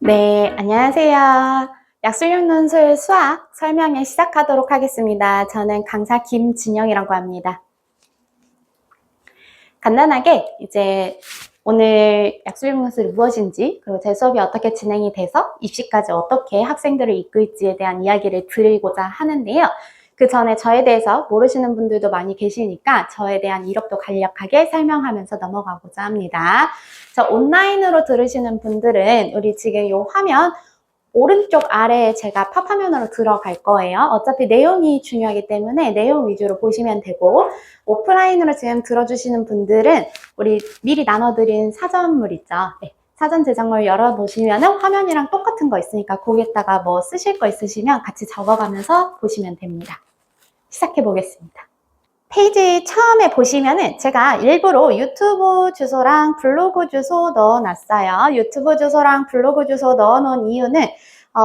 네, 안녕하세요. 약술용 논술 수학 설명을 시작하도록 하겠습니다. 저는 강사 김진영이라고 합니다. 간단하게 이제 오늘 약술용 논술이 무엇인지, 그리고 제 수업이 어떻게 진행이 돼서 입시까지 어떻게 학생들을 이끌지에 대한 이야기를 드리고자 하는데요. 그 전에 저에 대해서 모르시는 분들도 많이 계시니까 저에 대한 이력도 간략하게 설명하면서 넘어가고자 합니다. 온라인으로 들으시는 분들은 우리 지금 이 화면 오른쪽 아래에 제가 팝화면으로 들어갈 거예요. 어차피 내용이 중요하기 때문에 내용 위주로 보시면 되고, 오프라인으로 지금 들어주시는 분들은 우리 미리 나눠드린 사전물 있죠. 네, 사전 제작물 열어놓으시면 화면이랑 똑같은 거 있으니까 거기에다가 뭐 쓰실 거 있으시면 같이 적어가면서 보시면 됩니다. 시작해 보겠습니다. 페이지 처음에 보시면은 제가 일부러 유튜브 주소랑 블로그 주소 넣어놨어요. 유튜브 주소랑 블로그 주소 넣어놓은 이유는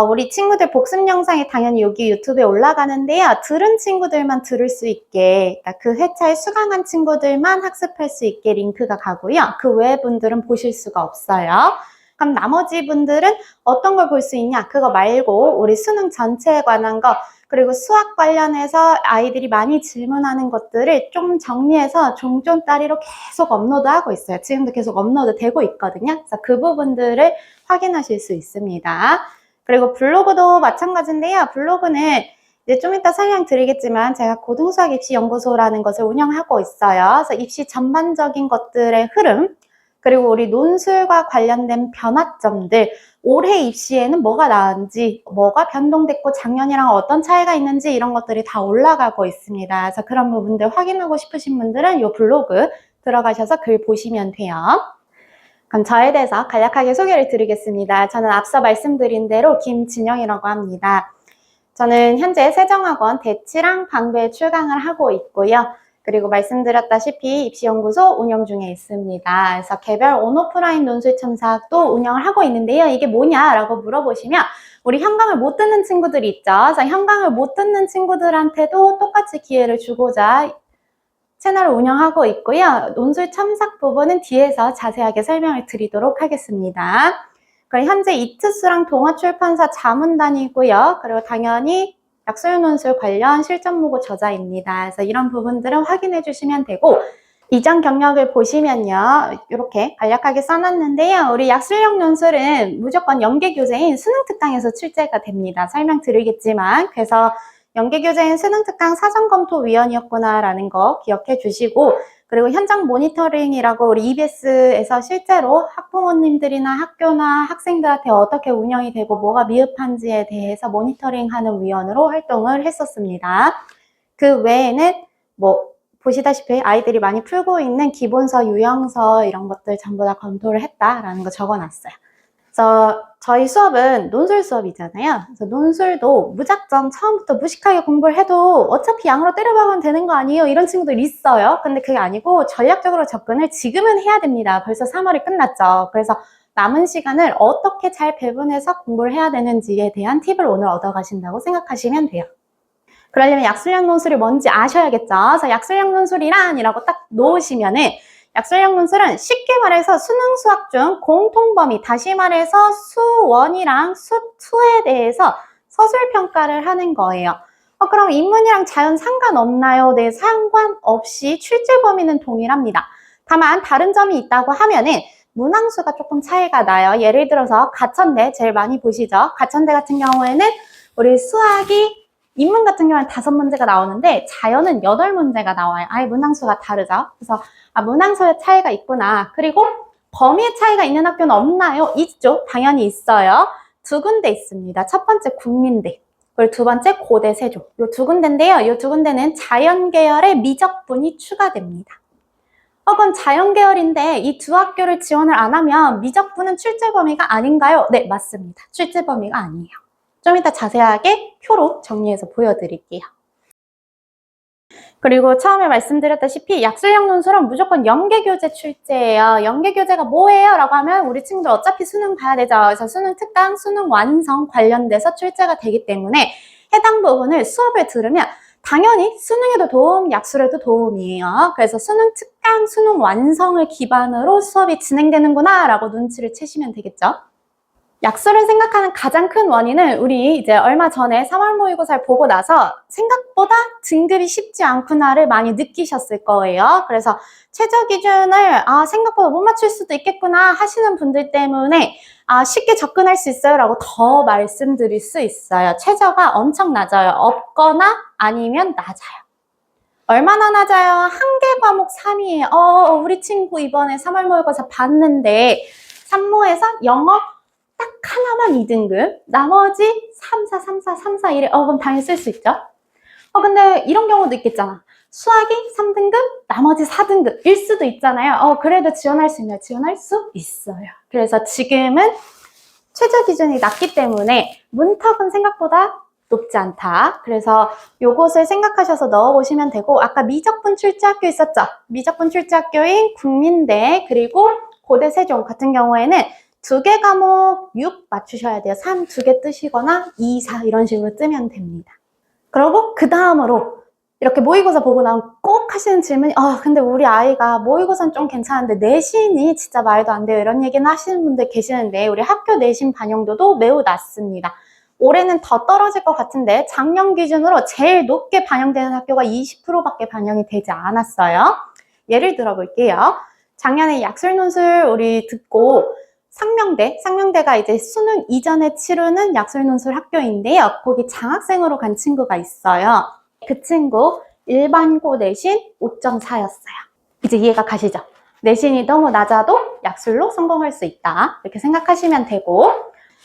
우리 친구들 복습 영상이 당연히 여기 유튜브에 올라가는데요. 들은 친구들만 들을 수 있게, 그러니까 그 회차에 수강한 친구들만 학습할 수 있게 링크가 가고요. 그 외 분들은 보실 수가 없어요. 그럼 나머지 분들은 어떤 걸 볼 수 있냐? 그거 말고 우리 수능 전체에 관한 거, 그리고 수학 관련해서 아이들이 많이 질문하는 것들을 좀 정리해서 종점 따리로 계속 업로드하고 있어요. 지금도 계속 업로드 되고 있거든요. 그래서 그 부분들을 확인하실 수 있습니다. 그리고 블로그도 마찬가지인데요. 블로그는 이제 좀 이따 설명드리겠지만 제가 고등수학 입시연구소라는 것을 운영하고 있어요. 그래서 입시 전반적인 것들의 흐름, 그리고 우리 논술과 관련된 변화점들, 올해 입시에는 뭐가 나은지, 뭐가 변동됐고 작년이랑 어떤 차이가 있는지 이런 것들이 다 올라가고 있습니다. 그래서 그런 부분들 확인하고 싶으신 분들은 이 블로그 들어가셔서 글 보시면 돼요. 그럼 저에 대해서 간략하게 소개를 드리겠습니다. 저는 앞서 말씀드린 대로 김진영이라고 합니다. 저는 현재 세정학원 대치랑 방배에 출강을 하고 있고요. 그리고 말씀드렸다시피 입시연구소 운영 중에 있습니다. 그래서 개별 온오프라인 논술 첨삭도 운영을 하고 있는데요. 이게 뭐냐라고 물어보시면 우리 현강을 못 듣는 친구들이 있죠. 그래서 현강을 못 듣는 친구들한테도 똑같이 기회를 주고자 채널을 운영하고 있고요. 논술 첨삭 부분은 뒤에서 자세하게 설명을 드리도록 하겠습니다. 그리고 현재 이트스랑 동아출판사 자문단이고요. 그리고 당연히 약술 논술 관련 실전 모고 저자입니다. 그래서 이런 부분들은 확인해 주시면 되고, 이전 경력을 보시면요. 이렇게 간략하게 써놨는데요. 우리 약술용 논술은 무조건 연계교재인 수능특강에서 출제가 됩니다. 설명드리겠지만, 그래서 연계교재인 수능특강 사전검토위원이었구나라는 거 기억해 주시고, 그리고 현장 모니터링이라고 우리 EBS에서 실제로 학부모님들이나 학교나 학생들한테 어떻게 운영이 되고 뭐가 미흡한지에 대해서 모니터링하는 위원으로 활동을 했었습니다. 그 외에는 뭐 보시다시피 아이들이 많이 풀고 있는 기본서, 유형서 이런 것들 전부 다 검토를 했다라는 거 적어놨어요. 그래서 저희 수업은 논술 수업이잖아요. 그래서 논술도 무작정 처음부터 무식하게 공부를 해도 어차피 양으로 때려박으면 되는 거 아니에요? 이런 친구들 있어요. 근데 그게 아니고 전략적으로 접근을 지금은 해야 됩니다. 벌써 3월이 끝났죠. 그래서 남은 시간을 어떻게 잘 배분해서 공부를 해야 되는지에 대한 팁을 오늘 얻어가신다고 생각하시면 돼요. 그러려면 약술용 논술이 뭔지 아셔야겠죠. 그래서 약술용 논술이란이라고 딱 놓으시면은 약술용 논술은 쉽게 말해서 수능 수학 중 공통범위, 다시 말해서 수1이랑 수2에 대해서 서술평가를 하는 거예요. 그럼 인문이랑 자연 상관없나요? 네, 상관없이 출제 범위는 동일합니다. 다만 다른 점이 있다고 하면은 문항수가 조금 차이가 나요. 예를 들어서 가천대 제일 많이 보시죠. 가천대 같은 경우에는 우리 수학이 인문 같은 경우는 5문제가 나오는데 자연은 8문제가 나와요. 아예 문항수가 다르죠. 그래서 문항수의 차이가 있구나. 그리고 범위의 차이가 있는 학교는 없나요? 있죠. 당연히 있어요. 2군데 있습니다. 첫 번째 국민대, 그리고 두 번째 고대 세종. 이 2군데인데요. 이 2군데는 자연 계열의 미적분이 추가됩니다. 그건 자연 계열인데 이 두 학교를 지원을 안 하면 미적분은 출제 범위가 아닌가요? 네, 맞습니다. 출제 범위가 아니에요. 좀 이따 자세하게 표로 정리해서 보여드릴게요. 그리고 처음에 말씀드렸다시피 약술용 논술은 무조건 연계교재 출제예요. 연계교재가 뭐예요? 라고 하면 우리 친구들 어차피 수능 봐야 되죠. 그래서 수능 특강, 수능 완성 관련돼서 출제가 되기 때문에 해당 부분을 수업을 들으면 당연히 수능에도 도움, 약술에도 도움이에요. 그래서 수능 특강, 수능 완성을 기반으로 수업이 진행되는구나 라고 눈치를 채시면 되겠죠. 약술을 생각하는 가장 큰 원인은 우리 이제 얼마 전에 3월 모의고사를 보고 나서 생각보다 등급이 쉽지 않구나를 많이 느끼셨을 거예요. 그래서 최저 기준을 생각보다 못 맞출 수도 있겠구나 하시는 분들 때문에 쉽게 접근할 수 있어요 라고 더 말씀드릴 수 있어요. 최저가 엄청 낮아요. 없거나 아니면 낮아요. 얼마나 낮아요? 한 개 과목 3이에요. 우리 친구 이번에 3월 모의고사 봤는데 산모에서 영어 딱 하나만 2등급, 나머지 3, 4, 3, 4, 3, 4, 1에 그럼 당연히 쓸 수 있죠. 근데 이런 경우도 있겠잖아. 수학이 3등급, 나머지 4등급일 수도 있잖아요. 그래도 지원할 수 있나요? 지원할 수 있어요. 그래서 지금은 최저 기준이 낮기 때문에 문턱은 생각보다 높지 않다. 그래서 요것을 생각하셔서 넣어보시면 되고, 아까 미적분 출제학교 있었죠? 미적분 출제학교인 국민대 그리고 고대 세종 같은 경우에는 2개 과목 6 맞추셔야 돼요. 3 2개 뜨시거나 2, 4 이런 식으로 뜨면 됩니다. 그리고 그 다음으로 이렇게 모의고사 보고 나면 꼭 하시는 질문이 근데 우리 아이가 모의고사는 좀 괜찮은데 내신이 진짜 말도 안 돼요. 이런 얘기는 하시는 분들 계시는데 우리 학교 내신 반영도도 매우 낮습니다. 올해는 더 떨어질 것 같은데 작년 기준으로 제일 높게 반영되는 학교가 20%밖에 반영이 되지 않았어요. 예를 들어 볼게요. 작년에 약술논술 우리 듣고 상명대가 이제 수능 이전에 치르는 약술논술 학교인데요. 거기 장학생으로 간 친구가 있어요. 그 친구 일반고 내신 5.4였어요. 이제 이해가 가시죠? 내신이 너무 낮아도 약술로 성공할 수 있다. 이렇게 생각하시면 되고,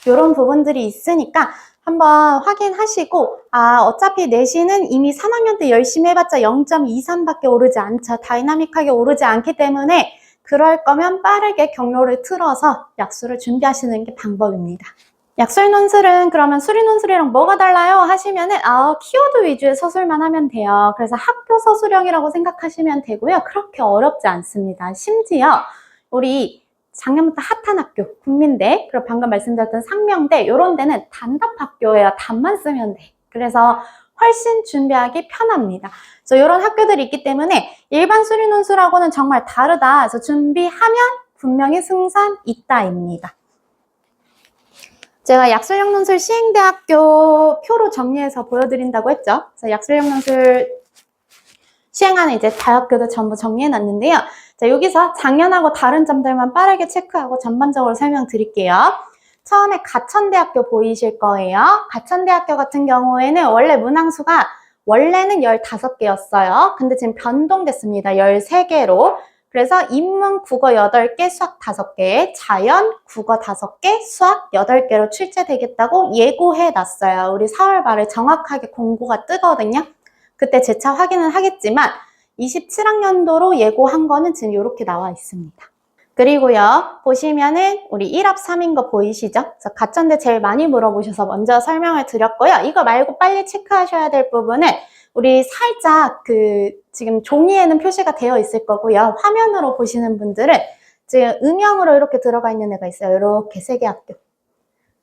이런 부분들이 있으니까 한번 확인하시고, 어차피 내신은 이미 3학년 때 열심히 해봤자 0.23밖에 오르지 않죠. 다이나믹하게 오르지 않기 때문에 그럴 거면 빠르게 경로를 틀어서 약술을 준비하시는 게 방법입니다. 약술 논술은 그러면 수리 논술이랑 뭐가 달라요? 하시면은 키워드 위주의 서술만 하면 돼요. 그래서 학교 서술형이라고 생각하시면 되고요. 그렇게 어렵지 않습니다. 심지어 우리 작년부터 핫한 학교, 국민대, 그리고 방금 말씀드렸던 상명대 이런 데는 단답 학교예요. 답만 쓰면 돼. 그래서 훨씬 준비하기 편합니다. 그래서 이런 학교들이 있기 때문에 일반 수리 논술하고는 정말 다르다. 그래서 준비하면 분명히 승산 있다입니다. 제가 약술형 논술 시행대학교 표로 정리해서 보여드린다고 했죠. 그래서 약술형 논술 시행하는 이제 대학교도 전부 정리해놨는데요. 자, 여기서 작년하고 다른 점들만 빠르게 체크하고 전반적으로 설명드릴게요. 처음에 가천대학교 보이실 거예요. 가천대학교 같은 경우에는 원래 문항수가 원래는 15개였어요. 근데 지금 변동됐습니다. 13개로. 그래서 인문, 국어 8개, 수학 5개, 자연, 국어 5개, 수학 8개로 출제되겠다고 예고해놨어요. 우리 4월 말에 정확하게 공고가 뜨거든요. 그때 재차 확인은 하겠지만 27학년도로 예고한 거는 지금 이렇게 나와 있습니다. 그리고요, 보시면은 우리 1합 3인 거 보이시죠? 그래서 가천대 제일 많이 물어보셔서 먼저 설명을 드렸고요. 이거 말고 빨리 체크하셔야 될 부분은 우리 살짝 지금 종이에는 표시가 되어 있을 거고요. 화면으로 보시는 분들은 지금 음영으로 이렇게 들어가 있는 애가 있어요. 이렇게 3개 학교.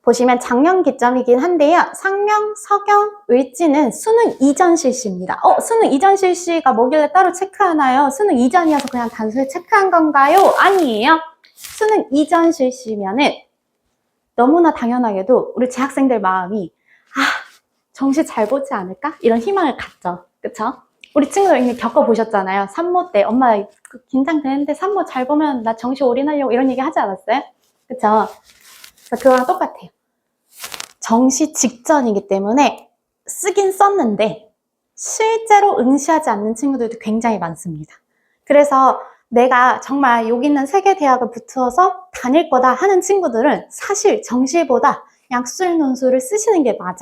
보시면 작년 기점이긴 한데요. 상명, 서경, 을지는 수능 이전 실시입니다. 수능 이전 실시가 뭐길래 따로 체크하나요? 수능 이전이어서 그냥 단순히 체크한 건가요? 아니에요. 수능 이전 실시면은 너무나 당연하게도 우리 재학생들 마음이 정시 잘 보지 않을까? 이런 희망을 갖죠. 그쵸? 우리 친구들 이미 겪어보셨잖아요. 산모 때 엄마 긴장되는데 산모 잘 보면 나 정시 올인하려고 이런 얘기 하지 않았어요? 그쵸? 그래서 그거랑 똑같아요. 정시 직전이기 때문에 쓰긴 썼는데 실제로 응시하지 않는 친구들도 굉장히 많습니다. 그래서 내가 정말 여기 있는 3개 대학을 붙어서 다닐 거다 하는 친구들은 사실 정시보다 약술 논술을 쓰시는 게 맞아요.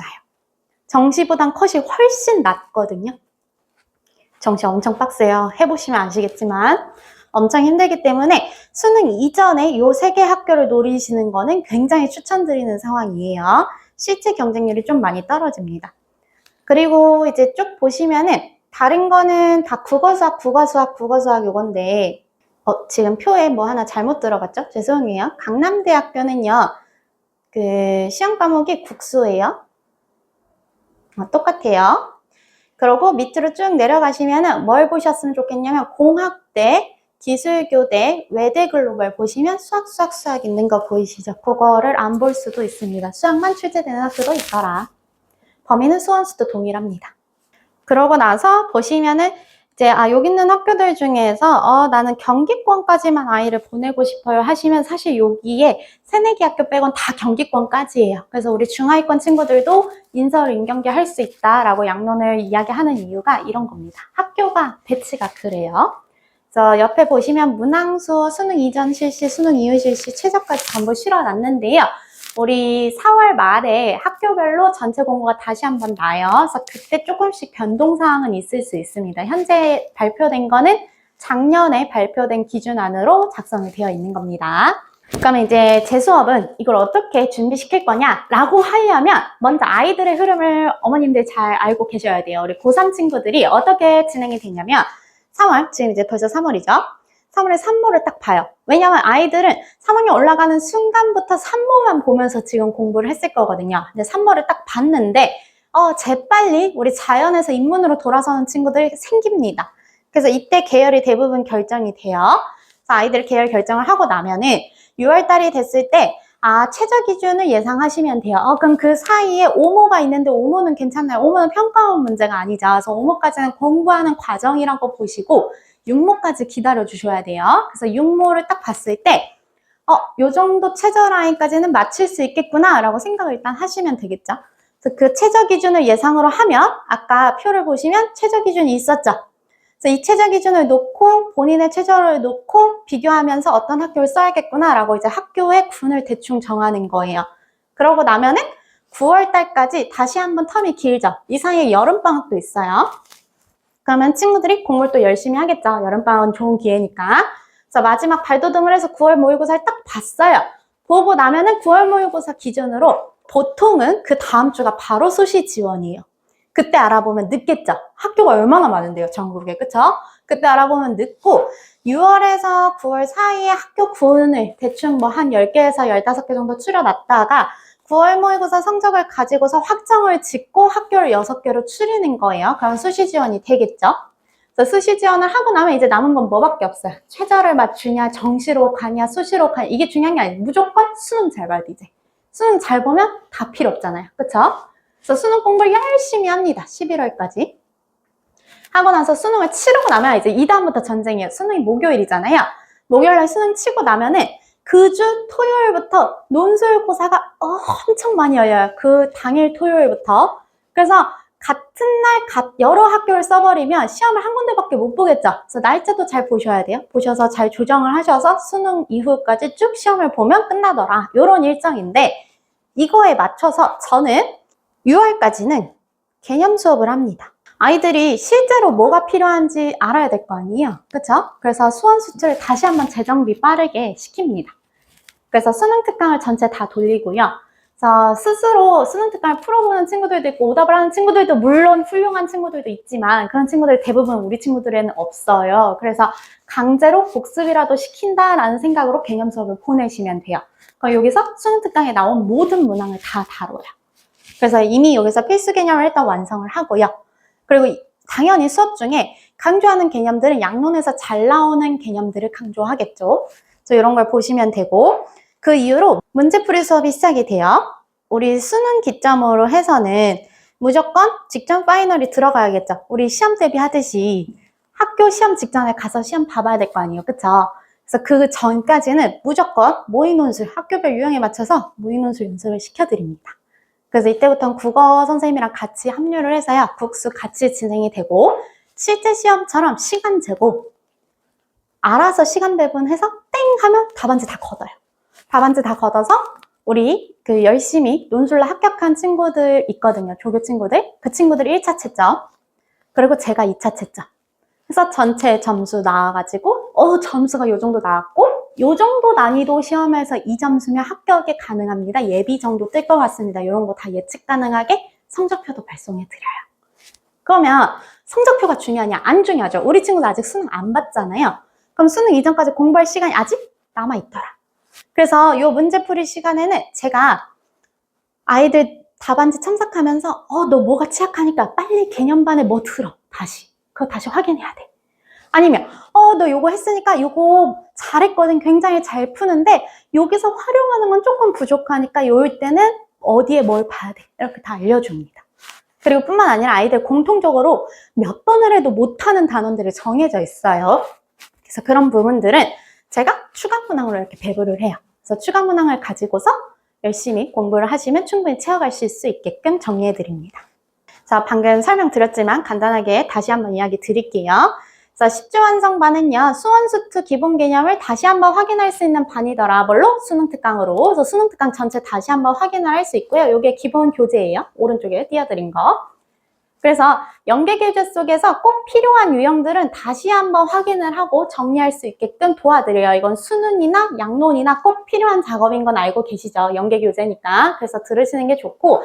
정시보단 컷이 훨씬 낫거든요. 정시 엄청 빡세요. 해보시면 아시겠지만 엄청 힘들기 때문에 수능 이전에 이 3개 학교를 노리시는 거는 굉장히 추천드리는 상황이에요. 실제 경쟁률이 좀 많이 떨어집니다. 그리고 이제 쭉 보시면은 다른 거는 다 국어수학 요건데 지금 표에 뭐 하나 잘못 들어갔죠? 죄송해요. 강남대학교는요. 시험 과목이 국수예요. 똑같아요. 그리고 밑으로 쭉 내려가시면은 뭘 보셨으면 좋겠냐면 공학대, 기술교대, 외대 글로벌 보시면 수학 있는 거 보이시죠? 그거를 안 볼 수도 있습니다. 수학만 출제되는 학교도 있더라. 범위는 수원수도 동일합니다. 그러고 나서 보시면은 이제 여기 있는 학교들 중에서 나는 경기권까지만 아이를 보내고 싶어요 하시면 사실 여기에 새내기 학교 빼곤 다 경기권까지예요. 그래서 우리 중하위권 친구들도 인서울 인경기 할 수 있다라고 양론을 이야기하는 이유가 이런 겁니다. 학교가 배치가 그래요. 그래서 옆에 보시면 문항수, 수능 이전 실시, 수능 이후 실시 최저까지 전부 실어놨는데요. 우리 4월 말에 학교별로 전체 공고가 다시 한번 나요. 그래서 그때 조금씩 변동사항은 있을 수 있습니다. 현재 발표된 거는 작년에 발표된 기준 안으로 작성이 되어 있는 겁니다. 그러면 이제 제 수업은 이걸 어떻게 준비시킬 거냐라고 하려면 먼저 아이들의 흐름을 어머님들 잘 알고 계셔야 돼요. 우리 고3 친구들이 어떻게 진행이 되냐면 3월, 지금 이제 벌써 3월이죠. 3월에 산모를 딱 봐요. 왜냐면 아이들은 3학년 올라가는 순간부터 산모만 보면서 지금 공부를 했을 거거든요. 근데 산모를 딱 봤는데 재빨리 우리 자연에서 인문으로 돌아서는 친구들이 생깁니다. 그래서 이때 계열이 대부분 결정이 돼요. 그래서 아이들 계열 결정을 하고 나면은 6월달이 됐을 때 최저 기준을 예상하시면 돼요. 그럼 그 사이에 오모가 있는데 오모는 괜찮나요? 오모는 평가원 문제가 아니죠. 그래서 오모까지는 공부하는 과정이라고 보시고 6모까지 기다려 주셔야 돼요. 그래서 6모를 딱 봤을 때 요 정도 최저 라인까지는 맞출 수 있겠구나 라고 생각을 일단 하시면 되겠죠. 그래서 그 최저 기준을 예상으로 하면 아까 표를 보시면 최저 기준이 있었죠. 그래서 이 최저 기준을 놓고 본인의 최저를 놓고 비교하면서 어떤 학교를 써야겠구나 라고 이제 학교의 군을 대충 정하는 거예요. 그러고 나면은 9월 달까지 다시 한번 텀이 길죠. 이 사이에 여름방학도 있어요. 그러면 친구들이 공부를 또 열심히 하겠죠. 여름방학은 좋은 기회니까. 그래서 마지막 발돋움을 해서 9월 모의고사를 딱 봤어요. 보고 나면은 9월 모의고사 기준으로 보통은 그 다음 주가 바로 수시 지원이에요. 그때 알아보면 늦겠죠. 학교가 얼마나 많은데요, 전국에. 그쵸? 그때 알아보면 늦고 6월에서 9월 사이에 학교 군을 대충 뭐 한 10개에서 15개 정도 추려놨다가 9월 모의고사 성적을 가지고서 확정을 짓고 학교를 6개로 추리는 거예요. 그럼 수시 지원이 되겠죠. 그래서 수시 지원을 하고 나면 이제 남은 건 뭐밖에 없어요. 최저를 맞추냐, 정시로 가냐, 수시로 가냐. 이게 중요한 게 아니에요. 무조건 수능 잘 봐야 돼, 이제. 수능 잘 보면 다 필요 없잖아요. 그쵸? 그래서 수능 공부를 열심히 합니다. 11월까지. 하고 나서 수능을 치르고 나면 이제 이 다음부터 전쟁이에요. 수능이 목요일이잖아요. 목요일날 수능 치고 나면은 그 주 토요일부터 논술고사가 엄청 많이 열려요. 그 당일 토요일부터. 그래서 같은 날 여러 학교를 써버리면 시험을 한 군데밖에 못 보겠죠. 그래서 날짜도 잘 보셔야 돼요. 보셔서 잘 조정을 하셔서 수능 이후까지 쭉 시험을 보면 끝나더라. 이런 일정인데 이거에 맞춰서 저는 6월까지는 개념 수업을 합니다. 아이들이 실제로 뭐가 필요한지 알아야 될 거 아니에요. 그쵸? 그래서 수원 수트를 다시 한번 재정비 빠르게 시킵니다. 그래서 수능 특강을 전체 다 돌리고요. 그래서 스스로 수능 특강을 풀어보는 친구들도 있고 오답을 하는 친구들도 물론 훌륭한 친구들도 있지만 그런 친구들 대부분 우리 친구들에는 없어요. 그래서 강제로 복습이라도 시킨다라는 생각으로 개념 수업을 보내시면 돼요. 그럼 여기서 수능 특강에 나온 모든 문항을 다 다뤄요. 그래서 이미 여기서 필수 개념을 일단 완성을 하고요. 그리고 당연히 수업 중에 강조하는 개념들은 양론에서 잘 나오는 개념들을 강조하겠죠. 그래서 이런 걸 보시면 되고 그 이후로 문제풀이 수업이 시작이 돼요. 우리 수능 기점으로 해서는 무조건 직전 파이널이 들어가야겠죠. 우리 시험 대비하듯이 학교 시험 직전에 가서 시험 봐봐야 될 거 아니에요. 그쵸? 그래서 그 전까지는 무조건 모의논술, 학교별 유형에 맞춰서 모의논술 연습을 시켜드립니다. 그래서 이때부터는 국어 선생님이랑 같이 합류를 해서요. 국수 같이 진행이 되고 실제 시험처럼 시간 재고 알아서 시간 배분해서 땡 하면 답안지 다 걷어요. 답안지 다 걷어서 우리 그 열심히 논술로 합격한 친구들 있거든요. 조교 친구들. 그 친구들이 1차 채점. 그리고 제가 2차 채점. 그래서 전체 점수 나와가지고 점수가 요 정도 나왔고 요 정도 난이도 시험에서 이 점수면 합격이 가능합니다. 예비 정도 뜰 것 같습니다. 이런 거 다 예측 가능하게 성적표도 발송해 드려요. 그러면 성적표가 중요하냐? 안 중요하죠. 우리 친구들 아직 수능 안 봤잖아요. 그럼 수능 이전까지 공부할 시간이 아직 남아있더라. 그래서 요 문제풀이 시간에는 제가 아이들 답안지 첨삭하면서 너 뭐가 취약하니까 빨리 개념반에 뭐 들어. 다시. 그거 다시 확인해야 돼. 아니면 너 요거 했으니까 요거 잘했거든, 굉장히 잘 푸는데 여기서 활용하는 건 조금 부족하니까 요일 때는 어디에 뭘 봐야 돼, 이렇게 다 알려줍니다. 그리고 뿐만 아니라 아이들 공통적으로 몇 번을 해도 못하는 단원들이 정해져 있어요. 그래서 그런 부분들은 제가 추가 문항으로 이렇게 배부를 해요. 그래서 추가 문항을 가지고서 열심히 공부를 하시면 충분히 채워가실 수 있게끔 정리해 드립니다. 자, 방금 설명드렸지만 간단하게 다시 한번 이야기 드릴게요. 그래서 10주 완성반은요, 수원수투 기본 개념을 다시 한번 확인할 수 있는 반이더라. 뭘로? 수능 특강으로. 그래서 수능 특강 전체 다시 한번 확인을 할 수 있고요. 이게 기본 교재예요. 오른쪽에 띄워드린 거. 그래서 연계 교재 속에서 꼭 필요한 유형들은 다시 한번 확인을 하고 정리할 수 있게끔 도와드려요. 이건 수능이나 양론이나 꼭 필요한 작업인 건 알고 계시죠? 연계 교재니까. 그래서 들으시는 게 좋고,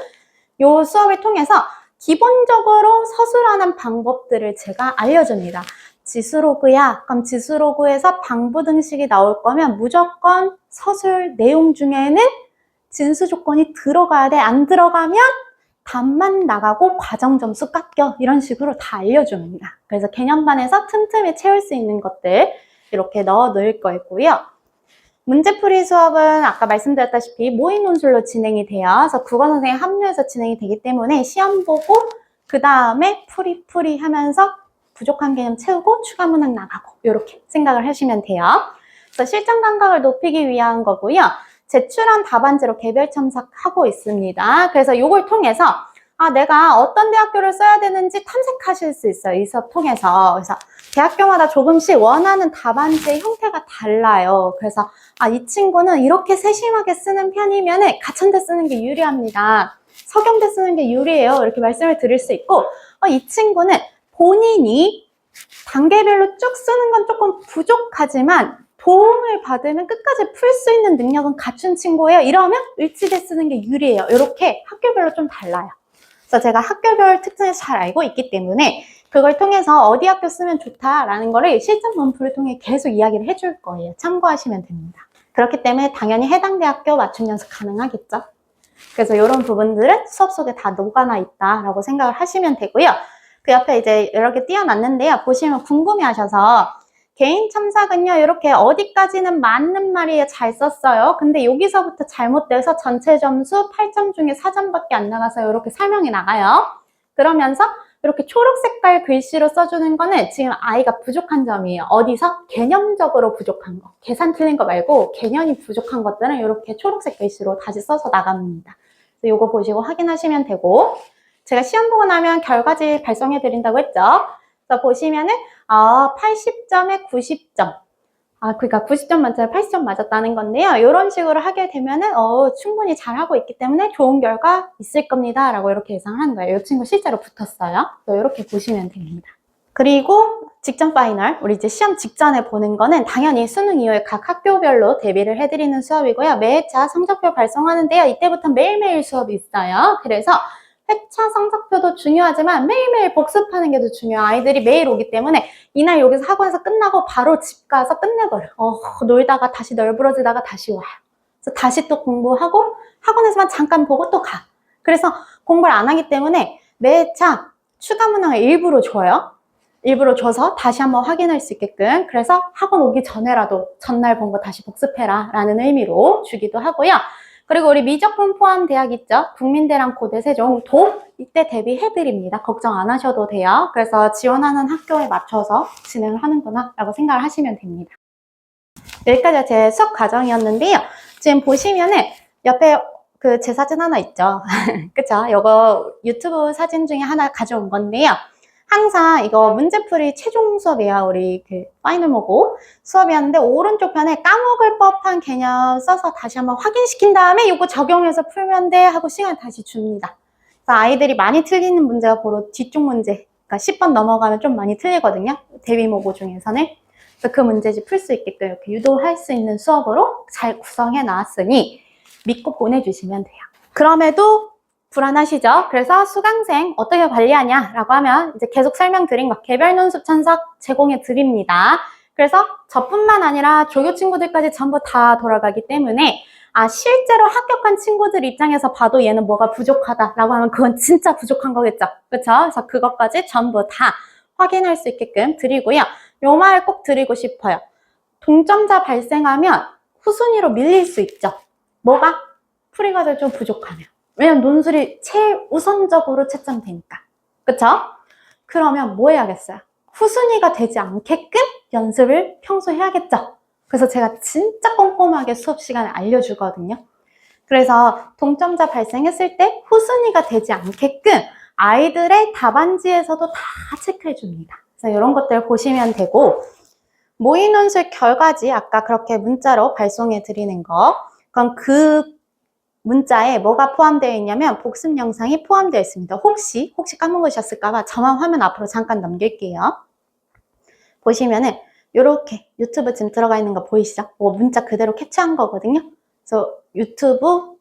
이 수업을 통해서 기본적으로 서술하는 방법들을 제가 알려줍니다. 지수로그야. 그럼 지수로그에서 방부등식이 나올 거면 무조건 서술 내용 중에는 진수 조건이 들어가야 돼. 안 들어가면 답만 나가고 과정 점수 깎여. 이런 식으로 다 알려줍니다. 그래서 개념반에서 틈틈이 채울 수 있는 것들 이렇게 넣어 놓을 거고요. 문제풀이 수업은 아까 말씀드렸다시피 모의 논술로 진행이 돼요. 그래서 국어선생님 합류해서 진행이 되기 때문에 시험 보고 그 다음에 풀이 하면서 부족한 개념 채우고 추가 문항 나가고 이렇게 생각을 하시면 돼요. 그래서 실전 감각을 높이기 위한 거고요. 제출한 답안지로 개별 첨삭하고 있습니다. 그래서 이걸 통해서 내가 어떤 대학교를 써야 되는지 탐색하실 수 있어요. 이 수업 통해서. 그래서 대학교마다 조금씩 원하는 답안지의 형태가 달라요. 그래서 이 친구는 이렇게 세심하게 쓰는 편이면 가천대 쓰는 게 유리합니다. 서경대 쓰는 게 유리해요. 이렇게 말씀을 드릴 수 있고, 이 친구는 본인이 단계별로 쭉 쓰는 건 조금 부족하지만 도움을 받으면 끝까지 풀 수 있는 능력은 갖춘 친구예요. 이러면 일치대 쓰는 게 유리해요. 이렇게 학교별로 좀 달라요. 그래서 제가 학교별 특징을 잘 알고 있기 때문에 그걸 통해서 어디 학교 쓰면 좋다라는 거를 실전 문풀을 통해 계속 이야기를 해줄 거예요. 참고하시면 됩니다. 그렇기 때문에 당연히 해당 대학교 맞춤 연습 가능하겠죠. 그래서 이런 부분들은 수업 속에 다 녹아나 있다라고 생각을 하시면 되고요. 그 옆에 이제 이렇게 띄워놨는데요. 보시면 궁금해하셔서 개인 첨삭은요, 이렇게 어디까지는 맞는 말이에요. 잘 썼어요. 근데 여기서부터 잘못돼서 전체 점수 8점 중에 4점밖에 안 나가서 이렇게 설명이 나가요. 그러면서 이렇게 초록 색깔 글씨로 써주는 거는 지금 아이가 부족한 점이에요. 어디서? 개념적으로 부족한 거. 계산 틀린 거 말고 개념이 부족한 것들은 이렇게 초록색 글씨로 다시 써서 나갑니다. 그래서 이거 보시고 확인하시면 되고, 제가 시험 보고 나면 결과지 발송해 드린다고 했죠. 그래서 보시면은 80점에 90점. 그러니까 90점 만점에 80점 맞았다는 건데요. 이런 식으로 하게 되면은 충분히 잘하고 있기 때문에 좋은 결과 있을 겁니다. 라고 이렇게 예상을 하는 거예요. 이 친구 실제로 붙었어요. 이렇게 보시면 됩니다. 그리고 직전 파이널, 우리 이제 시험 직전에 보는 거는 당연히 수능 이후에 각 학교별로 대비를 해드리는 수업이고요. 매회차 성적표 발송하는데요. 이때부터 매일매일 수업이 있어요. 그래서 회차 성적표도 중요하지만 매일매일 복습하는 게 더 중요해요. 아이들이 매일 오기 때문에 이날 여기서 학원에서 끝나고 바로 집 가서 끝내버려. 놀다가 다시 널브러지다가 다시 와요. 그래서 다시 또 공부하고 학원에서만 잠깐 보고 또 가. 그래서 공부를 안 하기 때문에 매차 추가 문항을 일부러 줘요. 일부러 줘서 다시 한번 확인할 수 있게끔. 그래서 학원 오기 전에라도 전날 본 거 다시 복습해라 라는 의미로 주기도 하고요. 그리고 우리 미적분 포함 대학 있죠? 국민대랑 고대 세종도 이때 대비해드립니다. 걱정 안 하셔도 돼요. 그래서 지원하는 학교에 맞춰서 진행을 하는구나 라고 생각을 하시면 됩니다. 여기까지가 제 수업 과정이었는데요. 지금 보시면은 옆에 제 사진 하나 있죠? 그쵸? 이거 유튜브 사진 중에 하나 가져온 건데요. 항상 이거 문제풀이 최종 수업이에요. 우리 파이널 모고 수업이었는데 오른쪽 편에 까먹을 법한 개념 써서 다시 한번 확인시킨 다음에 이거 적용해서 풀면 돼 하고 시간 다시 줍니다. 그래서 아이들이 많이 틀리는 문제가 바로 뒤쪽 문제. 그러니까 10번 넘어가면 좀 많이 틀리거든요. 대비 모고 중에서는. 그래서 그 문제집 풀 수 있게끔 이렇게 유도할 수 있는 수업으로 잘 구성해 나왔으니 믿고 보내주시면 돼요. 그럼에도 불안하시죠? 그래서 수강생 어떻게 관리하냐라고 하면 이제 계속 설명드린 거 개별 논술 첨삭 제공해 드립니다. 그래서 저뿐만 아니라 조교 친구들까지 전부 다 돌아가기 때문에 실제로 합격한 친구들 입장에서 봐도 얘는 뭐가 부족하다라고 하면 그건 진짜 부족한 거겠죠. 그렇죠? 그래서 그것까지 전부 다 확인할 수 있게끔 드리고요. 요 말 꼭 드리고 싶어요. 동점자 발생하면 후순위로 밀릴 수 있죠. 뭐가? 풀이가 좀 부족하면. 왜냐면 논술이 최우선적으로 채점되니까. 그쵸? 그러면 뭐 해야겠어요? 후순위가 되지 않게끔 연습을 평소 해야겠죠? 그래서 제가 진짜 꼼꼼하게 수업 시간에 알려주거든요. 그래서 동점자 발생했을 때 후순위가 되지 않게끔 아이들의 답안지에서도 다 체크해 줍니다. 그래서 이런 것들 보시면 되고, 모의 논술 결과지 아까 그렇게 문자로 발송해 드리는 거, 그럼 그 문자에 뭐가 포함되어 있냐면 복습 영상이 포함되어 있습니다. 혹시 까먹으셨을까봐 저만 화면 앞으로 잠깐 넘길게요. 보시면은 이렇게 유튜브 지금 들어가 있는 거 보이시죠? 문자 그대로 캡처한 거거든요. 그래서 유튜브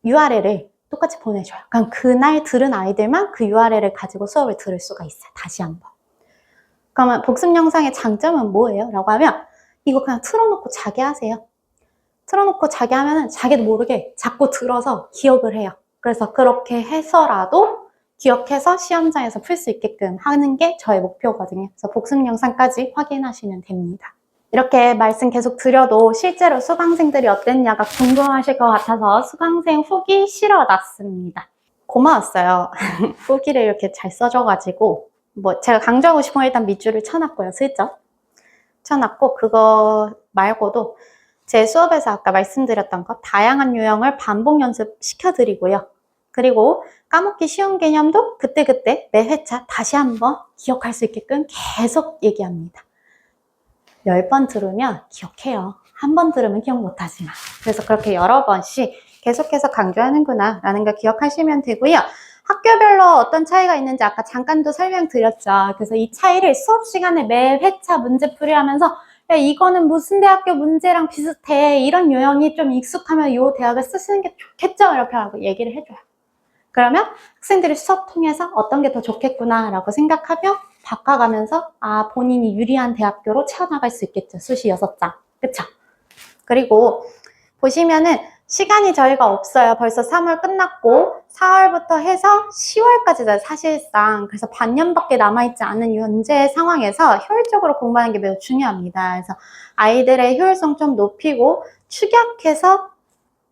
URL을 똑같이 보내줘요. 그럼 그날 들은 아이들만 그 URL을 가지고 수업을 들을 수가 있어요. 다시 한번. 그러면 복습 영상의 장점은 뭐예요? 라고 하면 이거 그냥 틀어놓고 자기 하세요. 틀어놓고 자기 하면은 자기도 모르게 자꾸 들어서 기억을 해요. 그래서 그렇게 해서라도 기억해서 시험장에서 풀 수 있게끔 하는 게 저의 목표거든요. 그래서 복습 영상까지 확인하시면 됩니다. 이렇게 말씀 계속 드려도 실제로 수강생들이 어땠냐가 궁금하실 것 같아서 수강생 후기 실어놨습니다. 고마웠어요. 후기를 이렇게 잘 써줘가지고 제가 강조하고 싶은 건 일단 밑줄을 쳐놨고요. 슬쩍 쳐놨고, 그거 말고도 제 수업에서 아까 말씀드렸던 것 다양한 유형을 반복 연습 시켜드리고요. 그리고 까먹기 쉬운 개념도 그때그때 매 회차 다시 한번 기억할 수 있게끔 계속 얘기합니다. 10번 들으면 기억해요. 한 번 들으면 기억 못하지만. 그래서 그렇게 여러 번씩 계속해서 강조하는구나 라는 걸 기억하시면 되고요. 학교별로 어떤 차이가 있는지 아까 잠깐도 설명드렸죠. 그래서 이 차이를 수업 시간에 매 회차 문제풀이 하면서 야, 이거는 무슨 대학교 문제랑 비슷해. 이런 유형이 좀 익숙하면 이 대학을 쓰시는 게 좋겠죠. 이렇게 하고 얘기를 해줘요. 그러면 학생들이 수업 통해서 어떤 게 더 좋겠구나 라고 생각하며 바꿔가면서 본인이 유리한 대학교로 채워나갈 수 있겠죠. 수시 6장. 그쵸? 그리고 보시면은 시간이 저희가 없어요. 벌써 3월 끝났고 4월부터 해서 10월까지죠. 사실상. 그래서 반년밖에 남아있지 않은 현재 상황에서 효율적으로 공부하는 게 매우 중요합니다. 그래서 아이들의 효율성 좀 높이고 축약해서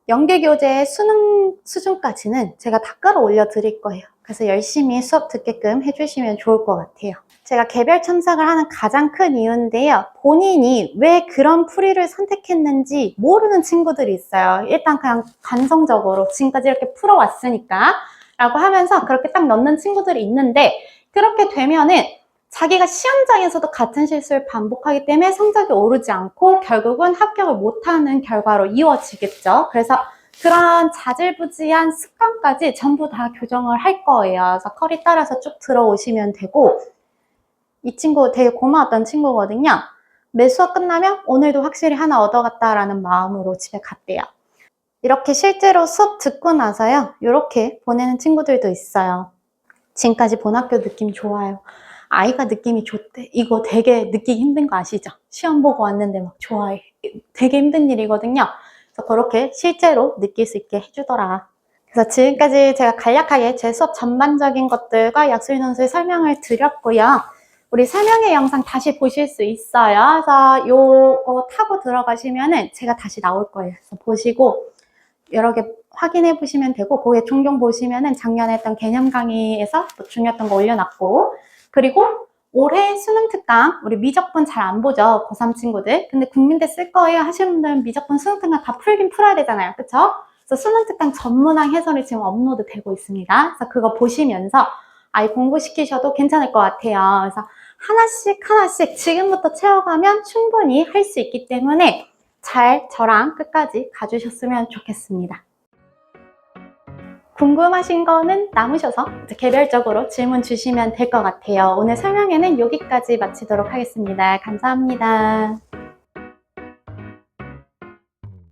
연계교재의 수능 수준까지는 제가 다 끌어올려 드릴 거예요. 그래서 열심히 수업 듣게끔 해주시면 좋을 것 같아요. 제가 개별 첨삭을 하는 가장 큰 이유인데요. 본인이 왜 그런 풀이를 선택했는지 모르는 친구들이 있어요. 일단 그냥 관성적으로 지금까지 이렇게 풀어왔으니까 라고 하면서 그렇게 딱 넣는 친구들이 있는데, 그렇게 되면은 자기가 시험장에서도 같은 실수를 반복하기 때문에 성적이 오르지 않고 결국은 합격을 못하는 결과로 이어지겠죠. 그래서 그런 자질부지한 습관까지 전부 다 교정을 할 거예요. 그래서 컬이 따라서 쭉 들어오시면 되고, 이 친구 되게 고마웠던 친구거든요. 매 수업 끝나면 오늘도 확실히 하나 얻어갔다라는 마음으로 집에 갔대요. 이렇게 실제로 수업 듣고 나서요, 이렇게 보내는 친구들도 있어요. 지금까지 본 학교 느낌 좋아요. 아이가 느낌이 좋대. 이거 되게 느끼기 힘든 거 아시죠? 시험 보고 왔는데 막 좋아해. 되게 힘든 일이거든요. 그래서 그렇게 실제로 느낄 수 있게 해주더라. 그래서 지금까지 제가 간략하게 제 수업 전반적인 것들과 약술 논술 설명을 드렸고요. 우리 설명회 영상 다시 보실 수 있어요. 그래서 요거 타고 들어가시면은 제가 다시 나올 거예요. 그래서 보시고 여러 개 확인해 보시면 되고, 거기에 종종 보시면은 작년에 했던 개념 강의에서 또 중요했던 거 올려놨고, 그리고 올해 수능 특강, 우리 미적분 잘 안 보죠? 고3 친구들. 근데 국민대 쓸 거예요 하시는 분들은 미적분 수능 특강 다 풀긴 풀어야 되잖아요. 그쵸? 그래서 수능 특강 전문항 해설이 지금 업로드 되고 있습니다. 그래서 그거 보시면서 아이 공부시키셔도 괜찮을 것 같아요. 그래서 하나씩 지금부터 채워가면 충분히 할 수 있기 때문에 잘 저랑 끝까지 가주셨으면 좋겠습니다. 궁금하신 거는 남으셔서 개별적으로 질문 주시면 될 것 같아요. 오늘 설명회는 여기까지 마치도록 하겠습니다. 감사합니다.